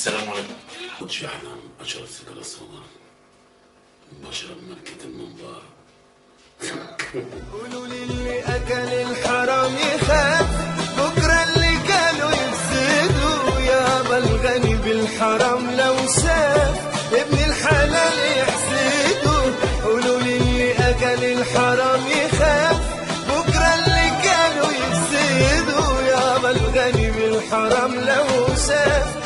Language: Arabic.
السلام عليكم. كنتش أحلم أشرب سيجارة سوا، بشرب ماركة المنبار. قولوا للي أكل الحرام يخاف، بكرة اللي كانوا يفسدوا. يابا الغني بالحرام لو شاف ابن الحلال يحسدوا. قولوا للي أكل الحرام يخاف، بكرة اللي كانوا يفسدوا. يابا الغني بالحرام لو شاف